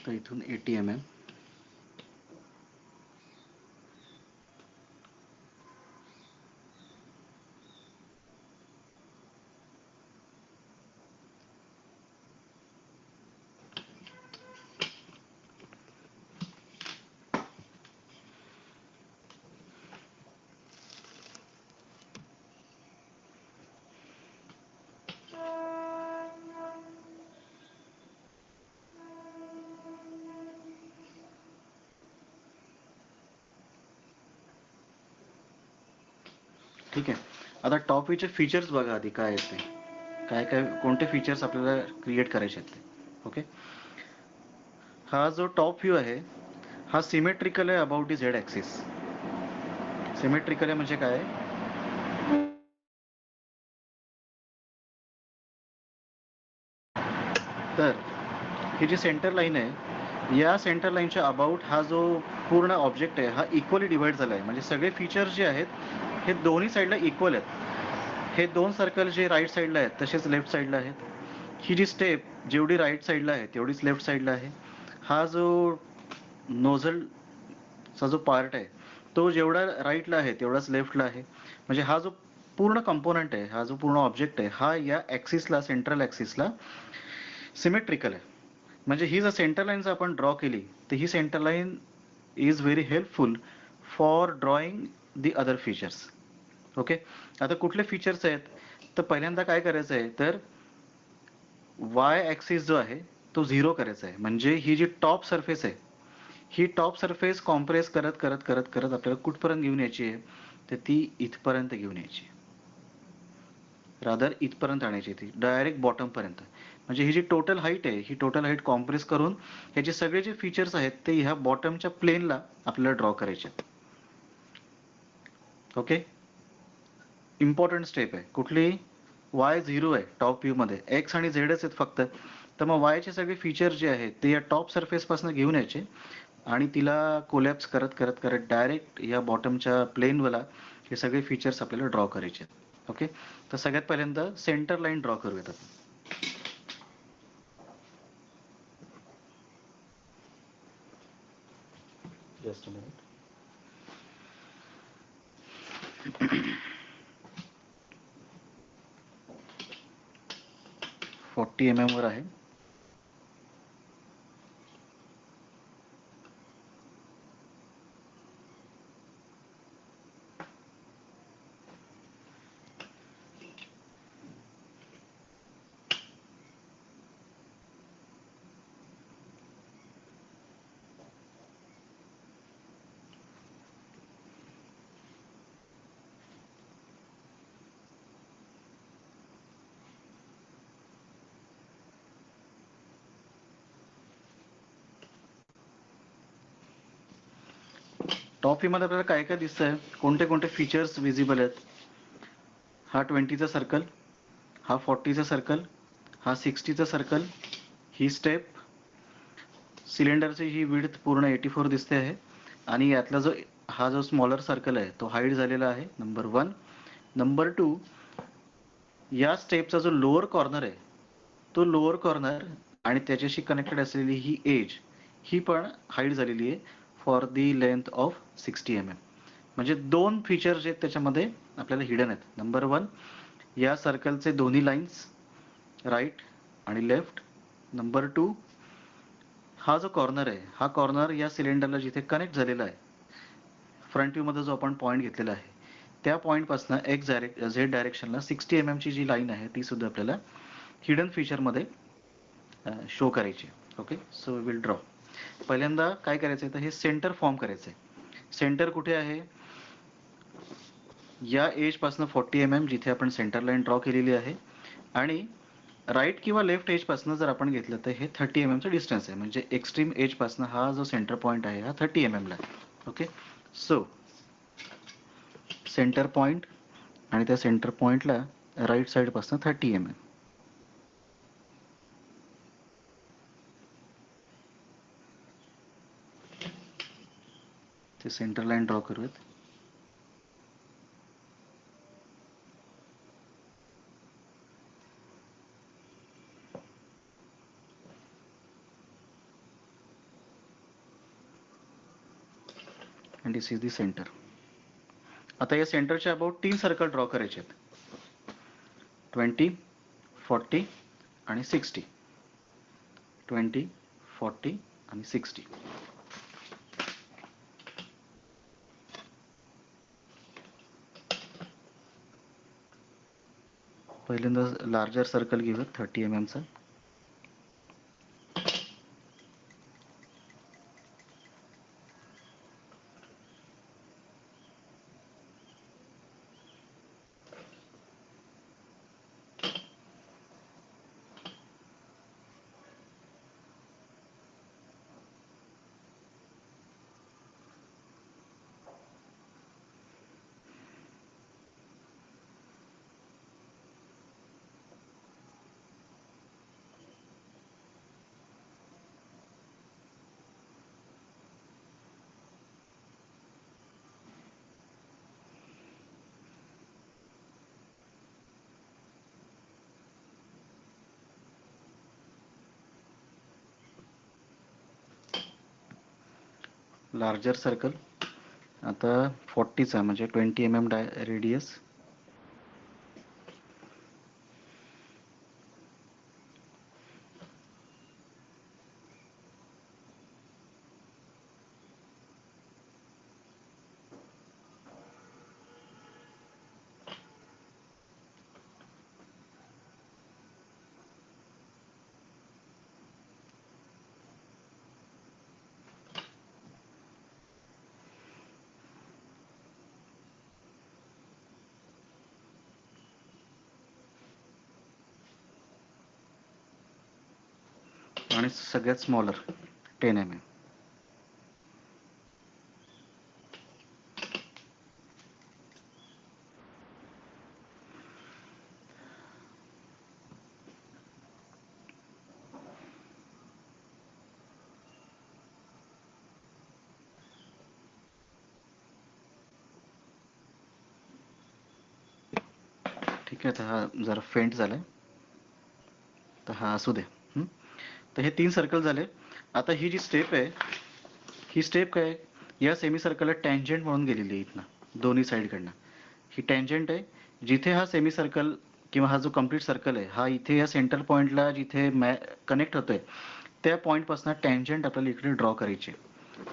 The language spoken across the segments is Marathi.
तर इथून 80 mm. ठीक आहे. आता टॉप व्ह्यूचे फीचर्स बघा आधी काय आहेत ते. काय काय कोणते फीचर्स आपल्याला क्रिएट करायचे आहेत ते. ओके. हा जो टॉप व्ह्यू आहे हा सिमेट्रिकल आहे about the Z axis. Symmetrical आहे म्हणजे काय? तर ही जी सेंटर लाईन आहे या सेंटर लाईनच्या अबाउट हा जो पूर्ण ऑब्जेक्ट आहे हा इक्वली डिवाइड झाला आहे. म्हणजे सगळे फीचर्स जे आहेत हे दोन्ही साईडला इक्वल आहेत. हे दोन सर्कल जे राईट साईडला आहेत तसेच लेफ्ट साईडला आहेत. ही जी स्टेप जेवढी राईट साईडला आहे तेवढीच लेफ्ट साईडला आहे. हा जो नोझलचा जो पार्ट आहे तो जेवढा राईटला आहे तेवढाच लेफ्टला आहे. म्हणजे हा जो पूर्ण कंपोनंट आहे हा जो पूर्ण ऑब्जेक्ट आहे हा या ॲक्सिसला सेंट्रल ॲक्सिसला सिमेट्रिकल आहे. म्हणजे ही जर सेंटर लाईन जर आपण ड्रॉ केली तर ही centre line is very helpful for drawing the other features. Okay. आता कुठले फीचर्स आहेत तर पहिल्यांदा काय करायचं आहे तर वाय ॲक्सिस जो आहे तो 0 करायचा आहे. म्हणजे ही जी टॉप सरफेस आहे ही टॉप सरफेस कॉम्प्रेस करत करत करत करत आपल्याला कुठपर्यंत घेऊन यायची आहे तर ती इथपर्यंत घेऊन यायची. रादर इथपर्यंत आणायची ती डायरेक्ट बॉटमपर्यंत. म्हणजे ही जी टोटल हाईट आहे ही टोटल हाईट कॉम्प्रेस करून ह्याचे सगळे जे फीचर्स आहेत ते ह्या बॉटमच्या प्लेनला आपल्याला ड्रॉ करायचे आहेत. ओके. इम्पॉर्टंट स्टेप आहे कुठली? वाय 0 आहे टॉप व्ह्यूमध्ये, एक्स आणि झेडच आहेत फक्त. तर मग वायचे सगळे फीचर जे आहेत ते या टॉप सरफेसपासून घेऊन यायचे आणि तिला कोलॅप्स करत करत करत डायरेक्ट या बॉटमच्या प्लेनवाला हे सगळे फीचर्स आपल्याला ड्रॉ करायचे आहेत. ओके. तर सगळ्यात पहिल्यांदा सेंटर लाईन ड्रॉ करूयात आपण. Just a minute. 40 mm वर आहे. टॉप व्ह्यूमध्ये आपल्याला काय काय दिसतंय, कोणते कोणते फीचर्स विजिबल आहेत. हा 20चा सर्कल, हा 40चा सर्कल, हा 60चा सर्कल, ही स्टेप, सिलेंडरची ही विड्थ पूर्ण 84 दिसते आहे आणि यातला जो हा जो स्मॉलर सर्कल आहे तो हाईड झालेला आहे. नंबर 1. नंबर 2, या स्टेपचा जो लोअर कॉर्नर आहे तो लोअर कॉर्नर आणि त्याच्याशी कनेक्टेड असलेली ही एज ही पण हाईड झालेली आहे for the length of 60 mm. म्हणजे दोन फीचर्स जे आहेत त्याच्यामध्ये आपल्याला हिडन आहेत. नंबर 1, या सर्कलचे दोन्ही लाईन्स राईट आणि लेफ्ट. नंबर 2, हा जो कॉर्नर आहे हा कॉर्नर या सिलेंडरला जिथे कनेक्ट झालेला आहे फ्रंट व्ह्यूमध्ये जो आपण पॉईंट घेतलेला आहे त्या पॉईंटपासून एक्स झेड डायरेक्शनला 60 mm ची जी लाईन आहे ती सुद्धा आपल्याला हिडन फीचरमध्ये शो करायची. Okay. So we will draw. पहिल्यांदा काय करायचं आहे तर हे सेंटर फॉर्म करायचं आहे. सेंटर कुठे आहे? या एजपासून 40 mm जिथे आपण सेंटर लाईन ड्रॉ केलेली आहे आणि राईट किंवा लेफ्ट एजपासून जर आपण घेतलं तर हे 30 mm चं डिस्टन्स आहे. म्हणजे एक्स्ट्रीम एजपासून हा जो सेंटर पॉईंट आहे हा 30 mm ला आहे. ओके. सो सेंटर पॉईंट आणि त्या सेंटर पॉईंटला राईट साईडपासून 30 mm. ते सेंटर लाईन ड्रॉ करूयात. And this is the centre. आता या सेंटरच्या अबाउट 3 सर्कल ड्रॉ करायचे आहेत. 20, 40 आणि 60. 20, 40 आणि 60. पहिल्यांदा लार्जर सर्कल घेऊया 30 mm चा. लार्जर सर्कल आता 40चा म्हणजे 20 mm रेडियस. आणि सगळ्यात स्मॉलर 10 mm. ठीक आहे. तर हा जरा फेंट झालाय, तर हा असू दे. तर हे 3 सर्कल झाले. आता ही जी स्टेप आहे, ही स्टेप काय आहे? या सेमी सर्कलला टँजंट म्हणून गेलेली आहे इथनं दोन्ही साईडकडनं. ही टँजंट आहे. जिथे हा सेमी सर्कल किंवा हा जो कंप्लीट सर्कल आहे, हा इथे या सेंटर पॉईंटला जिथे कनेक्ट होतोय त्या पॉईंटपासून टँजंट आपल्याला इकडे ड्रॉ करायची.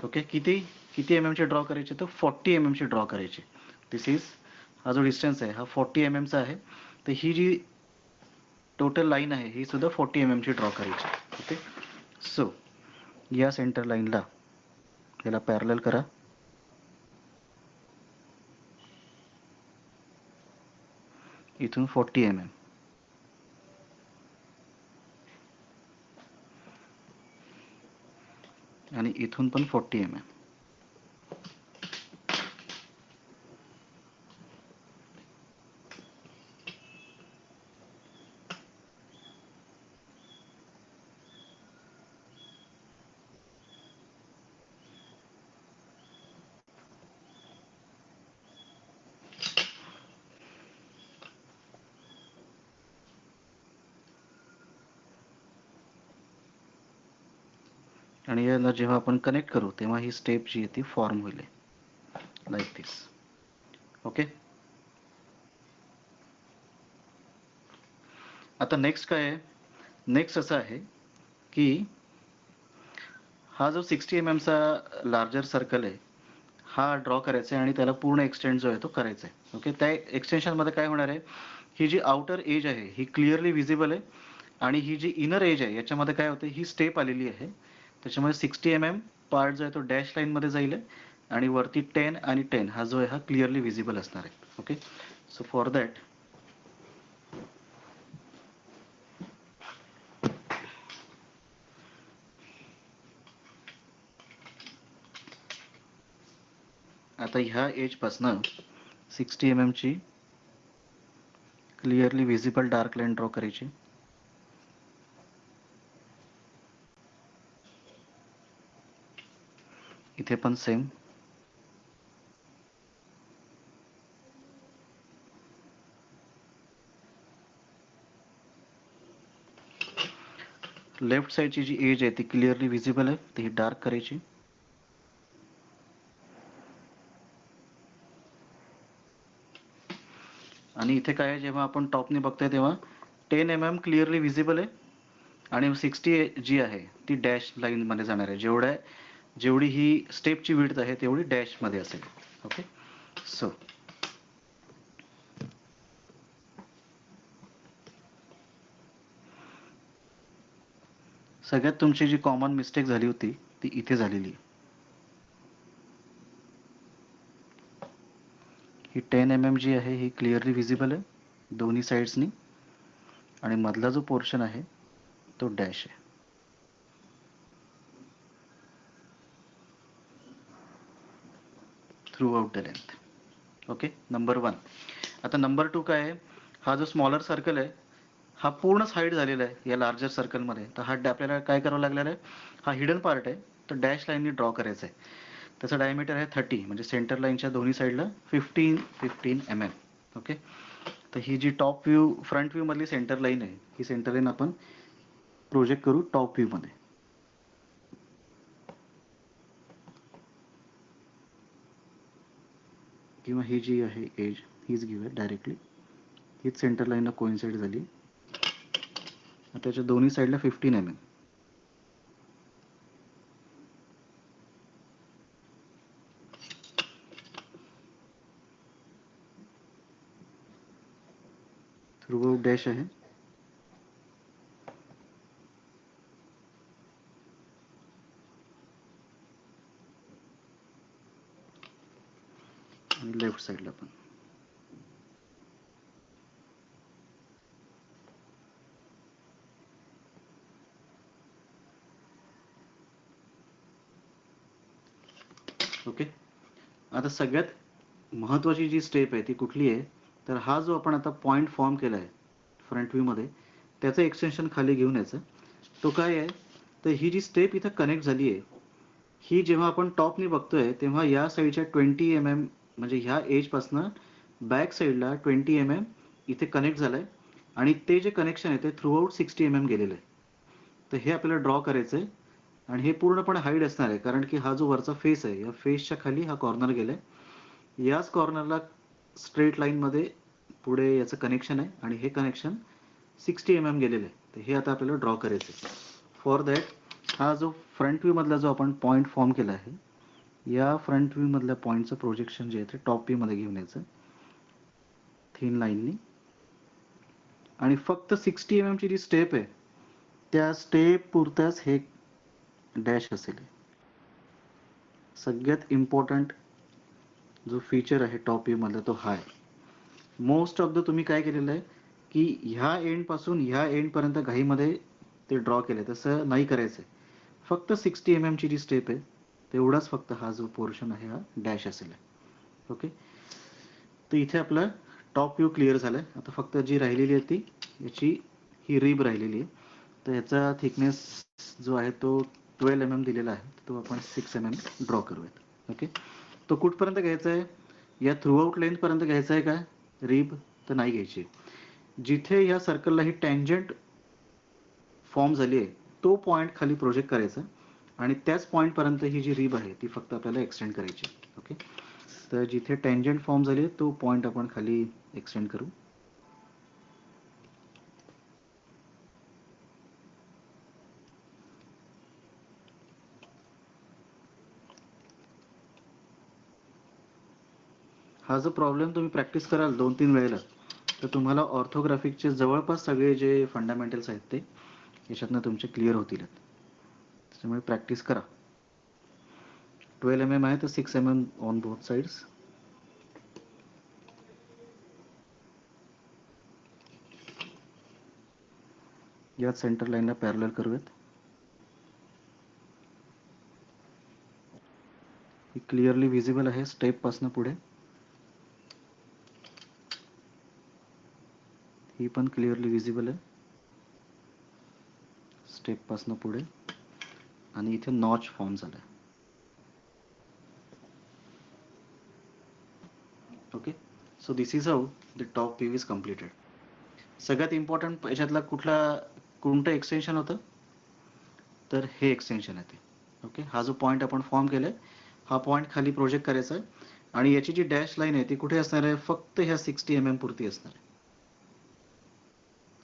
ओके. किती किती एम एमची ड्रॉ करायची? तर 40 mm ची ड्रॉ करायची. दिस इज, हा जो डिस्टन्स आहे हा 40 mm चा आहे. तर ही जी टोटल लाईन आहे ही सुद्धा 40 mm ची ड्रॉ करायची. ओके. सो या सेंटर लाईनला याला पॅरलल करा. इथून 40 mm आणि इथून पण 40 mm. आणि याला जेव्हा आपण कनेक्ट करू तेव्हा ही स्टेप जी आहे ती फॉर्म होईल लाईक दिस. ओके. आता नेक्स्ट काय आहे? नेक्स्ट असं आहे की हा जो 60 mm चा लार्जर सर्कल आहे हा ड्रॉ करायचा आहे आणि त्याला पूर्ण एक्सटेंड जो आहे तो करायचा आहे. ओके. त्या एक्सटेन्शनमध्ये काय होणार आहे? ही जी आउटर एज आहे ही क्लिअरली विजिबल आहे आणि ही जी इनर एज आहे याच्यामध्ये काय होते, ही स्टेप आलेली आहे. त्याच्यामुळे 60 mm पार्ट जो आहे तो डॅश लाईनमध्ये जाईल आणि वरती 10 आणि 10 हा जो आहे हा क्लिअरली विजिबल असणार आहे. ओके. सो फॉर दॅट आता ह्या एजपासनं 60 mm ची clearly visible dark line draw करायची. इथे पण सेम. लेफ्ट साईडची जी एज आहे ती क्लिअरली विजिबल आहे, ती डार्क करायची. आणि इथे काय आहे, जेव्हा आपण टॉपने बघतोय तेव्हा 10 mm क्लिअरली विजिबल आहे आणि 60 जी आहे ती डॅश लाईन मध्ये जाणार आहे. जेवढी ही स्टेपची विड्थ आहे तेवढी डॅश मध्ये असेल. ओके, सो सगळ्यात तुमची जी कॉमन मिस्टेक झाली होती ती इथे झालेली आहे. ही 10 mm जी आहे ही क्लिअरली विजिबल आहे दोन्ही साईड्सनी आणि मधला जो पोर्शन आहे तो डॅश आहे. Through out the length. Okay, number 1. आता नंबर 2 काय आहे, हा जो स्मॉलर सर्कल आहे हा पूर्णच हाईड झालेला आहे या लार्जर सर्कलमध्ये. तर हा आपल्याला काय करावं लागणार आहे, हा हिडन पार्ट आहे तर डॅश लाईननी ड्रॉ करायचा आहे. त्याचं डायमीटर आहे 30, म्हणजे सेंटर लाईनच्या दोन्ही साईडला 15 mm. ओके, तर ही जी टॉप व्ह्यू फ्रंट व्ह्यू मधली सेंटर लाईन आहे ही सेंटर लाईन आपण प्रोजेक्ट करू टॉप व्ह्यू मध्ये. किंवा ही जी आहे एज हीच घेऊया डायरेक्टली, हीच सेंटर लाईनला कोइन्साइड झाली. त्याच्या दोन्ही साईडला 15 mm. थ्रू आउट डॅश आहे आणि लेफ्ट साईडला पण. ओके, आता सगळ्यात महत्त्वाची जी स्टेप आहे ती कुठली आहे, तर हा जो आपण आता पॉईंट फॉर्म केला आहे फ्रंट व्ह्यूमध्ये त्याचं एक्सटेन्शन खाली घेऊन यायचं. तो काय आहे, तर ही जी स्टेप इथं कनेक्ट झाली आहे ही जेव्हा आपण टॉपनी बघतोय तेव्हा या साईडच्या 20 mm म्हणजे ह्या एजपासनं बॅक साईडला 20 mm इथे कनेक्ट झालं आहे आणि ते जे कनेक्शन आहे ते थ्रू आउट 60 mm गेलेलं आहे. तर हे आपल्याला ड्रॉ करायचं आहे आणि हे पूर्णपणे हाईड असणार आहे कारण की हा जो वरचा फेस आहे या फेसच्या खाली हा कॉर्नर गेलाय. याच कॉर्नरला स्ट्रेट लाईनमध्ये पुढे याचं कनेक्शन आहे आणि हे कनेक्शन 60 mm गेलेलं आहे. तर हे आता आपल्याला ड्रॉ करायचं आहे. फॉर दॅट हा जो फ्रंट व्ह्यू मधला जो आपण पॉईंट फॉर्म केला आहे या फ्रंट व्ह्यू मधल्या पॉईंटचं प्रोजेक्शन जे आहे ते टॉप व्ह्यू मध्ये घेऊन यायचं थिन लाईननी आणि फक्त 60 mm ची जी स्टेप आहे त्या स्टेप पुरताच हे डॅश असेल. सगळ्यात इम्पॉर्टंट जो फीचर आहे टॉप व्ह्यू मधला तो हा आहे. मोस्ट ऑफ द तुम्ही काय केलेलं आहे की ह्या एंड पासून ह्या एंड पर्यंत घाईमध्ये ते ड्रॉ केलंय, तसं नाही करायचंय. फक्त 60 mm ची जी स्टेप आहे तेवढाच फक्त हा जो पोर्शन आहे हा डॅश असेल. ओके, तर इथे आपला टॉप व्ह्यू क्लिअर झालाय. आता फक्त जी राहिलेली आहे ती याची ही रिब राहिलेली आहे. तर याचा थिकनेस जो आहे तो 12 mm दिलेला आहे, तो आपण 6 mm ड्रॉ करूयात. ओके, तो कुठपर्यंत घ्यायचा आहे, या थ्रू आउट लेंथ पर्यंत घ्यायचा आहे का रिब, तर नाही घ्यायची. जिथे या सर्कलला ही टँजंट फॉर्म झाली आहे तो पॉईंट खाली प्रोजेक्ट करायचा आणि त्याच पॉईंट पर्यंत ही जी रिब आहे ती फक्त आपल्याला एक्सटेंड करायची. ओके, तर जिथे टँजंट फॉर्म झाली तो पॉईंट आपण खाली एक्सटेंड करू. हा जो प्रॉब्लेम तुम्ही प्रॅक्टिस कराल 2-3 वेळेला तर तुम्हाला ऑर्थोग्राफिकचे जवळपास सगळे जे फंडामेंटल्स आहेत ते याच्यातनं तुमचे क्लिअर होतील. त्याच्यामुळे प्रॅक्टिस करा. 12 mm आहे तर 6 mm ऑन बोथ साइड्स. या सेंटर लाईनला पॅरलल करूयात. ही क्लिअरली विजिबल आहे स्टेप पासून पुढे. ही पण क्लिअरली विजिबल आहे स्टेप पासून पुढे आणि इथे नॉच फॉर्म झालाय. Okay, so this is how the top view is completed. सगळ्यात इम्पॉर्टंट याच्यातला कोणतं एक्सटेन्शन होतं, तर हे एक्सटेन्शन आहे ते. ओके, हा जो पॉईंट आपण फॉर्म केलाय हा पॉईंट खाली प्रोजेक्ट करायचा आहे आणि याची जी डॅश लाईन आहे ती कुठे असणार आहे, फक्त ह्या 60 mm पुरती असणार आहे.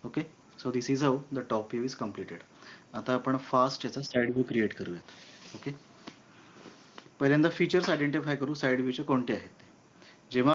Okay, so this is how the top view is completed. आता आपण फास्ट याचा साइड व्ह्यू क्रिएट करूयात. ओके, पहिल्यांदा फीचर्स आयडेंटिफाय करू साइड व्ह्यूचे कोणते आहेत ते. जेव्हा